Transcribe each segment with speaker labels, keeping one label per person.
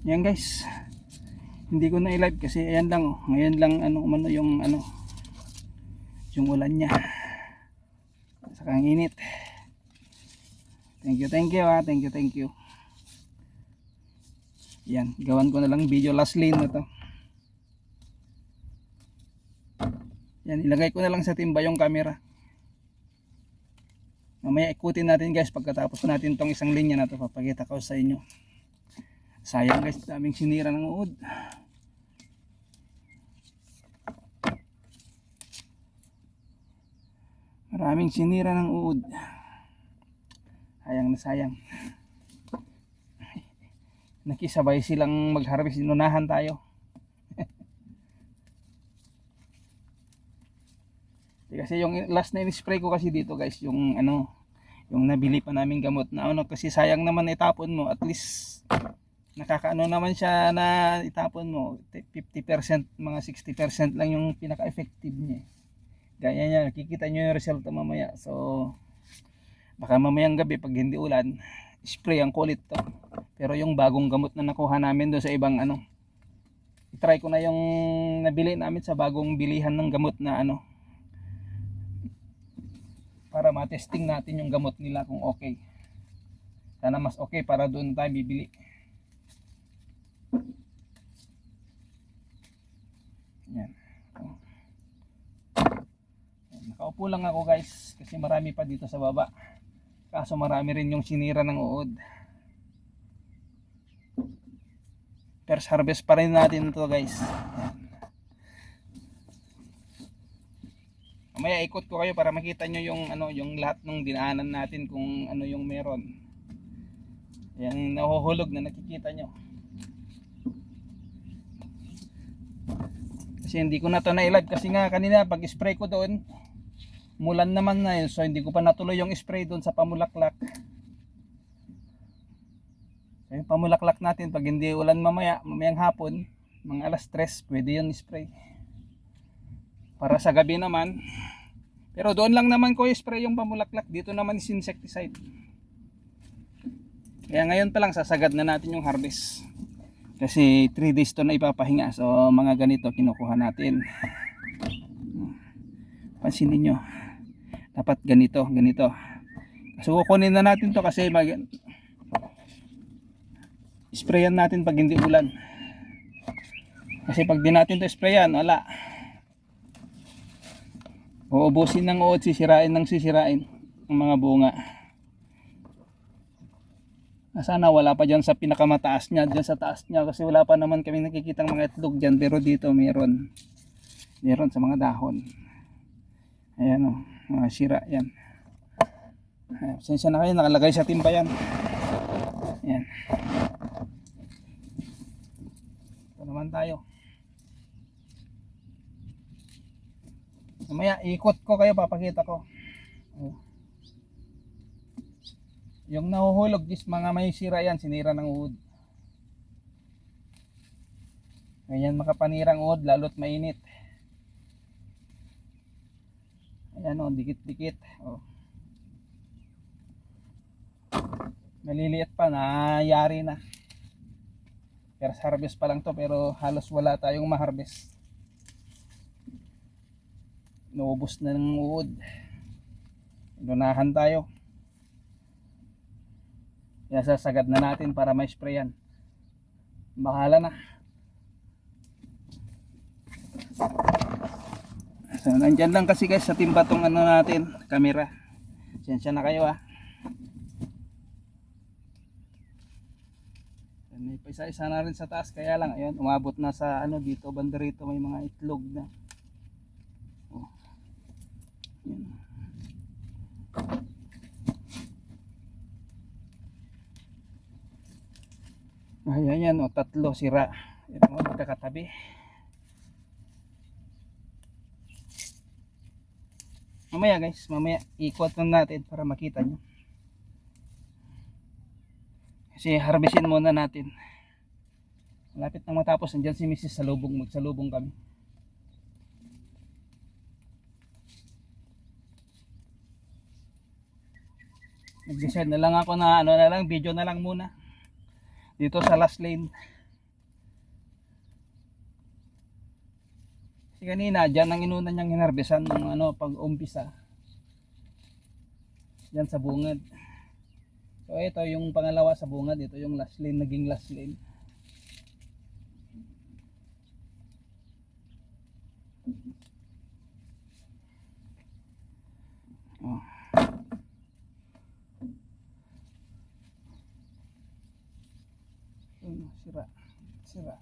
Speaker 1: Yan guys, hindi ko na i-live kasi ayan lang oh. Ngayon lang yung ulan niya. Saka ang init. Thank you thank you. Yan, gawan ko na lang video last lane na to. Yan, ilagay ko na lang sa timba yung camera. Mamaya ikutin natin guys pagkatapos natin tong isang linya na to, papakita ko sa inyo. Sayang guys, daming sinira ng uod. Maraming sinira ng uod. Sayang na sayang. Nakisabay silang mag-harvest, inunahan tayo. Kasi yung last na in-spray ko kasi dito guys, yung nabili pa namin gamot na kasi sayang naman itapon mo, at least nakakaano naman siya na itapon mo, 50%, mga 60% lang yung pinaka-effective niya. Gaya niya, nakikita nyo yung resulta mamaya. So baka mamayang gabi pag hindi ulan, spray ang kulit to. Pero yung bagong gamot na nakuha namin doon sa ibang i-try ko na yung nabili namin sa bagong bilihan ng gamot na para matesting natin yung gamot nila kung okay. Sana mas okay para doon tayo bibili. Yan. Nakaupo lang ako guys kasi marami pa dito sa baba. Kaso marami rin yung sinira ng uod. First harvest pa rin natin ito guys. Yan. Mamaya ikot ko kayo para makita nyo yung lahat ng dinaanan natin kung ano yung meron. Yung nahuhulog na nakikita nyo. Kasi hindi ko na to na-live kasi nga kanina pag spray ko doon, mulan naman na yun, so hindi ko pa natuloy yung spray doon sa pamulaklak. So yung pamulaklak natin pag hindi ulan mamayang hapon, mga alas 3, pwede yun spray. Para sa gabi naman, pero doon lang naman ko spray yung pamulaklak, dito naman is insecticide. Kaya ngayon pa lang sasagad na natin yung harvest. Kasi 3 days to na ipapahinga, so mga ganito kinukuha natin. Pansinin nyo, dapat ganito. So kukunin na natin to kasi sprayan natin pag hindi ulan. Kasi pag di natin to sprayan, wala. Uubusin ng uod, sisirain ang mga bunga. Sana wala pa dyan sa pinakamataas niya, dyan sa taas niya, kasi wala pa naman kami nakikitang mga itlog dyan, pero dito meron sa mga dahon. Ayan o, mga sira yan. Sensya na kayo, nakalagay sa timba yan. Ayan. Ito naman tayo. Mamaya ikot ko kayo, papakita ko. Yung nahuhulog is mga may sira yan, sinira ng uod. Ganyan makapanirang uod, lalo't mainit. Ayan o, dikit-dikit. Maliliit pa, nayari na. First harvest pa lang to, pero halos wala tayong ma-harvest. Naubos na ng uod. Inunahan tayo. Kaya sasagad na natin para may sprayan. Bahala na. So nandyan lang kasi guys sa timba tong natin, camera. Sensya na kayo May paisa-isa na rin sa taas, kaya lang ayun, umabot na sa dito, banda rito may mga itlog na. Ayan yan, tatlo sira. Yan o, magkakatabi. Mamaya ikot lang natin para makita nyo. Kasi harvestin muna natin. Malapit nang matapos, andyan si Mrs. Salubong, magsalubong kami. Nag-decide na lang ako na video na lang muna dito sa last lane. Kasi kanina dyan ang inuna niyang hinarbesan ng ano pag umpisa. Diyan sa bungad. So ito yung pangalawa sa bungad, ito yung last lane, naging last lane. Oh. Sira. Sira.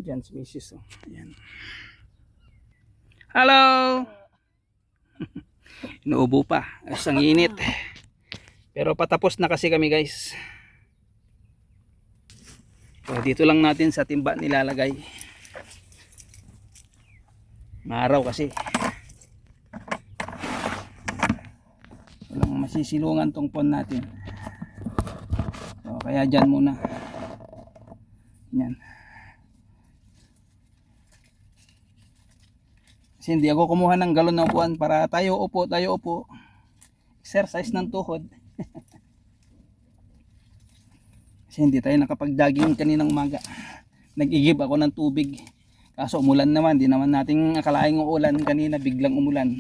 Speaker 1: Diyan si Mrs. Oh. Ayan. Hello! Inuubo pa. Ang init. Pero patapos na kasi kami guys. So, dito lang natin sa timba nilalagay. Maaraw kasi. Walang masisilungan tong pond natin. So, kaya dyan muna. Yan. Kasi hindi ako kumuha ng galon ng upuan para tayo upo. Exercise ng tuhod. Kasi hindi tayo nakapag-jogging kaninang umaga. Nag-igib ako ng tubig. Kaso umulan naman. Di naman nating akalaing uulan kanina. Biglang umulan.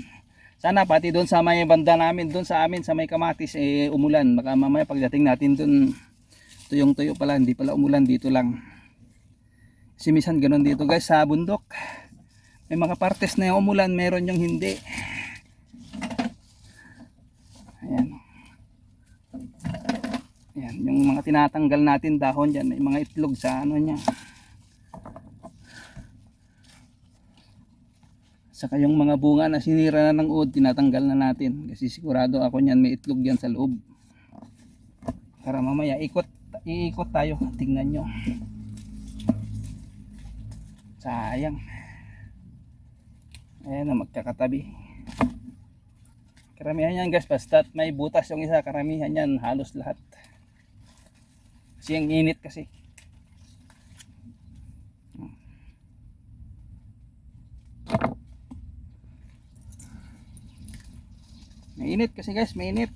Speaker 1: Sana pati doon sa may banda namin. Doon sa amin sa may Kamatis umulan. Baka mamaya pagdating natin doon tuyong-tuyo pala. Hindi pala umulan. Dito lang. Kasi minsan ganun dito guys sa bundok. May mga partes na yung umulan. Meron yung hindi. Ayan. Ayan, yung mga tinatanggal natin dahon dyan, may mga itlog sa ano niya. Saka yung mga bunga na sinira na ng uod, tinatanggal na natin. Kasi sigurado ako niyan may itlog yan sa loob. Para mamaya iikot tayo, tingnan nyo. Sayang. Ayan na, magkakatabi. Karamihan yan guys, basta't may butas yung isa, karamihan yan, halos lahat. Kasi ang init kasi. Mainit kasi guys, mainit.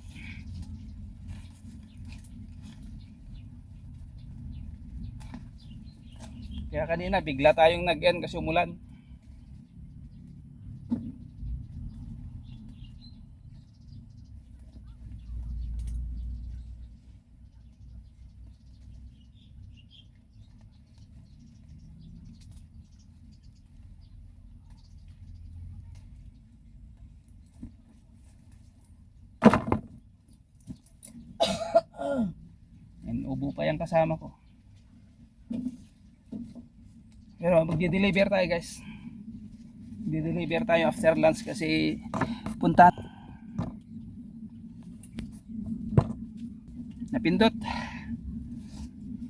Speaker 1: Kaya kanina bigla tayong nag-end kasi umulan. Yan, ubo pa yung kasama ko. Pero magdi-deliver tayo guys. Magdi-deliver tayo after lunch kasi punta. Napindot.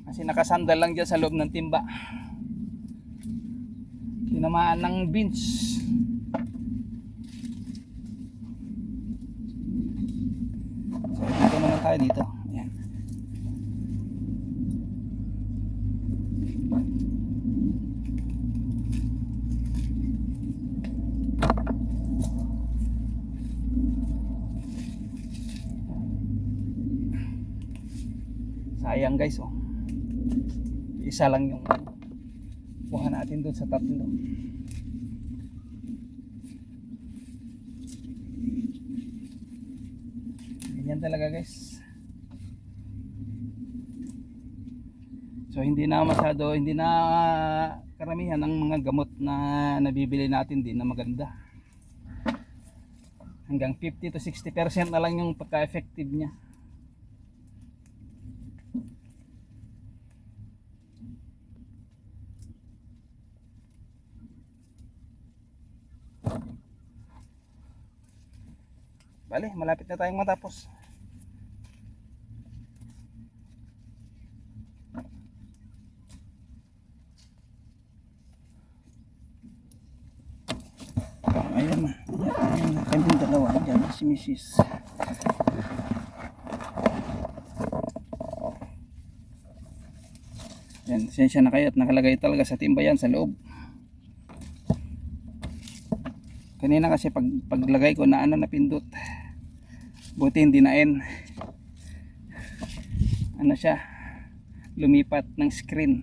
Speaker 1: Kasi nakasandal lang dyan sa loob ng timba. Tinamaan ng bench. So dito naman tayo dito. Ayan. Sayang guys oh. Isa lang yung kuha natin doon sa tatlo. Ganyan talaga guys. So hindi na karamihan ng mga gamot na nabibili natin din na maganda. Hanggang 50 to 60% na lang yung pagka-effective niya. Bale, malapit na tayong matapos. Ayan na. Ayan na kaming dalawa. Diyan si Mrs. Yan, sensya na kayo at nakalagay talaga sa timba yan sa loob. Kanina kasi paglagay ko na napindot. Buti hindi na end. Ano siya? lumipat ng screen,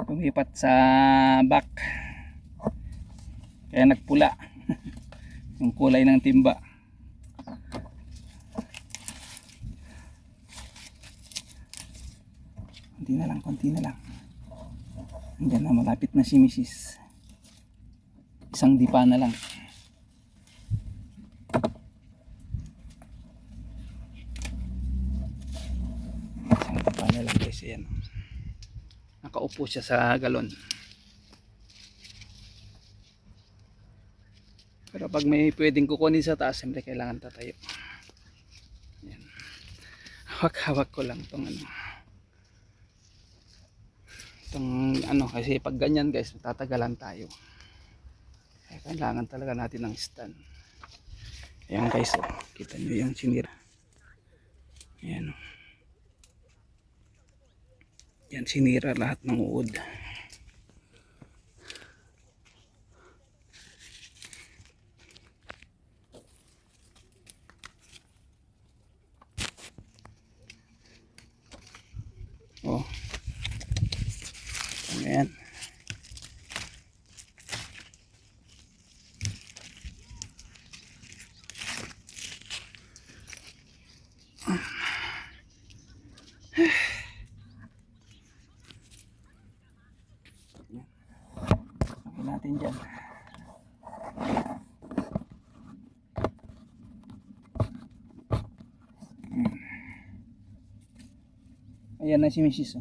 Speaker 1: lumipat sa back, kaya nagpula yung kulay ng timba. Konti na lang. Andiyan na, malapit na si Mrs. Isang dipa na lang. Isang dipa na lang guys. Ayan. Nakaupo siya sa galon. Pero pag may pwedeng kukunin sa taas, siyempre kailangan tatayo. Ayan. Hawak-hawak ko lang itong kasi pag ganyan guys, tatagalan tayo. Kaya kailangan talaga natin ng stand. Ayan guys, kita nyo yung sinira. Ayan. Yan, sinira lahat ng uod. Oh. Ayan. Lagyan natin dyan. Ayan na si Mrs.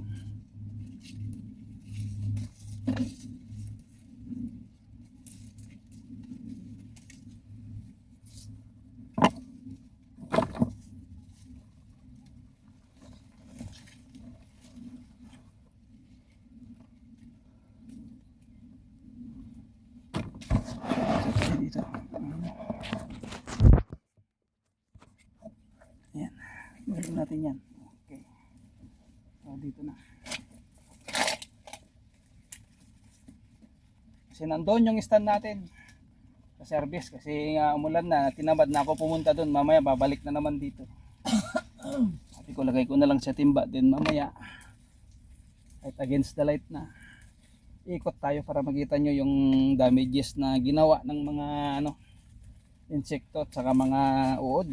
Speaker 1: Dito. Ayan. Gawin natin yan. Okay. So, dito na. Kasi nandun yung stand natin sa service. Kasi umulan na. Tinamad na ako pumunta dun. Mamaya babalik na naman dito. Sabi ko lagay ko na lang sa timba. Then mamaya kahit against the light na, ikot tayo para makita nyo yung damages na ginawa ng mga insekto at saka mga uod.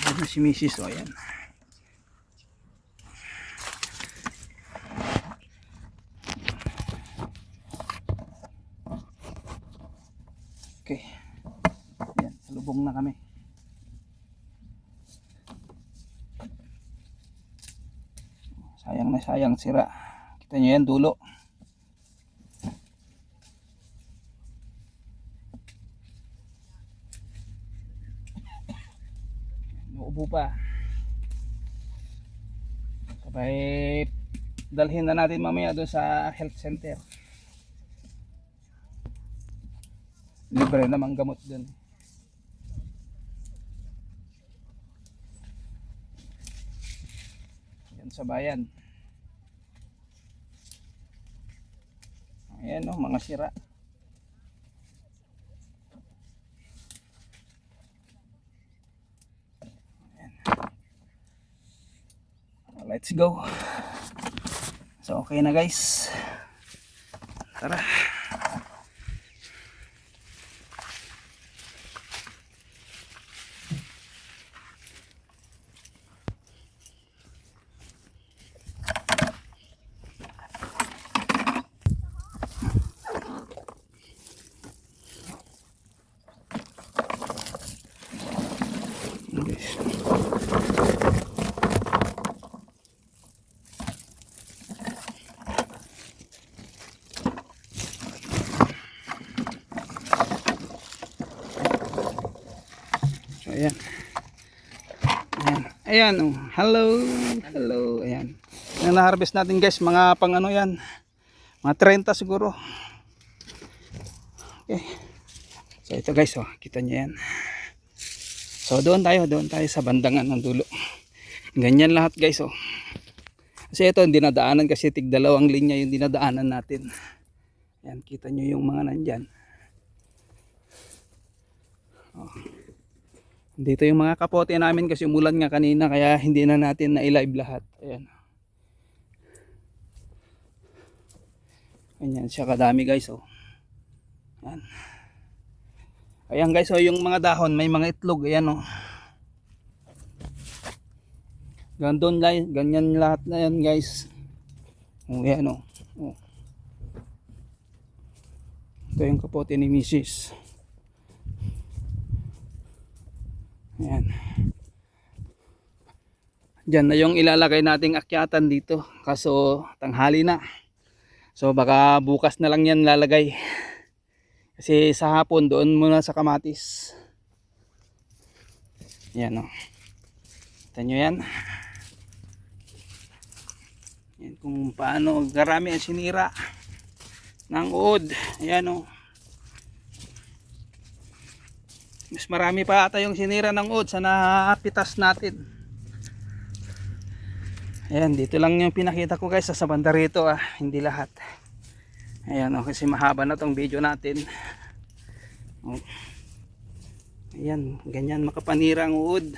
Speaker 1: Ayan si Mrs. O ayan. Okay. Ayan, salubong na kami. Sayang na sayang, sira. Kita nyo yan, dulo. Nauubo pa. Sabay dalhin na natin mamaya doon sa health center. Libre namang gamot dun. Yan sa bayan. Ayan o, mga sira. Ayan. Let's go. So okay na guys. Tara. Ayan. Ayan. Ayan oh. Hello. Hello. Ayan. Yung na-harvest natin guys, mga pang yan. Mga 30 siguro. Okay. So ito guys, oh, kita niyo yan. So doon tayo sa bandangan ng dulo. Ganyan lahat guys, oh. Kasi ito, hindi dinadaanan kasi tig-dalawang linya yung dinadaanan natin. Ayan, kita nyo yung mga nandyan. Oh. Dito yung mga kapote namin kasi umulan nga kanina kaya hindi na natin na-live lahat. Ayan. Ayan siya kadami guys. Oh. Ayan. Ayan guys, oh, yung mga dahon may mga itlog. Ayan oh. Ganyan lahat na yan guys. Oh, ayan oh. Oh. Ito yung kapote ni Mrs. Ayan. Diyan na yung ilalagay nating akyatan dito. Kaso tanghali na. So baka bukas na lang yan lalagay. Kasi sa hapon doon muna sa kamatis. Yan o. Kita nyo yan. Yan kung paano garami ang sinira ng uod. Ayan o. Mas marami pa ata yung sinira ng uod sa napitas natin. Ayan, dito lang yung pinakita ko guys sa banda rito hindi lahat. Ayan o, kasi mahaba na tong video natin. O. Ayan, ganyan makapanira ang uod.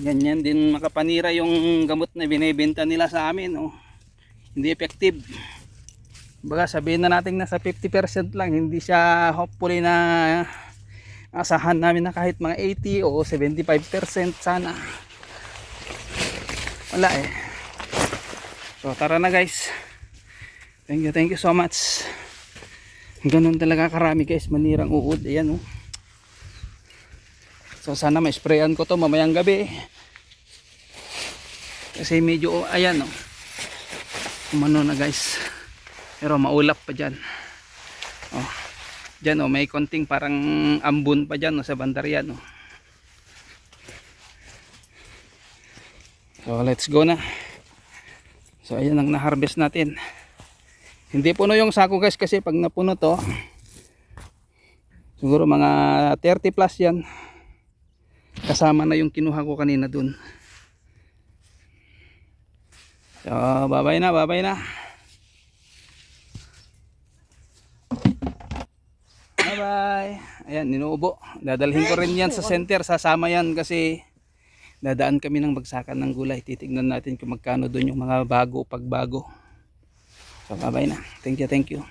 Speaker 1: Ganyan din makapanira yung gamot na binibenta nila sa amin. O. Hindi effective. Baga sabihin na natin nasa 50% lang, hindi siya hopefully na asahan namin na kahit mga 80 o 75% sana. Wala eh. So tara na guys. Thank you so much. Ganun talaga karami guys manirang uod. Ayan oh. So sana ma-sprayan ko to mamayang gabi. Kasi medyo ayan oh. Umano na guys. Pero maulap pa dyan. Oh. Dyan oh, may konting parang ambon pa dyan oh, sa bandaryan oh. So let's go na. So ayan ang na-harvest natin. Hindi puno yung sako guys kasi pag napuno to siguro mga 30 plus yan. Kasama na yung kinuha ko kanina dun. So bye na. Bye. Ayan, ninuubo. Dadalhin ko rin yan sa center. Sasama yan kasi dadaan kami ng bagsakan ng gulay. Titignan natin kung magkano doon yung mga pagbago. So bye na. Thank you.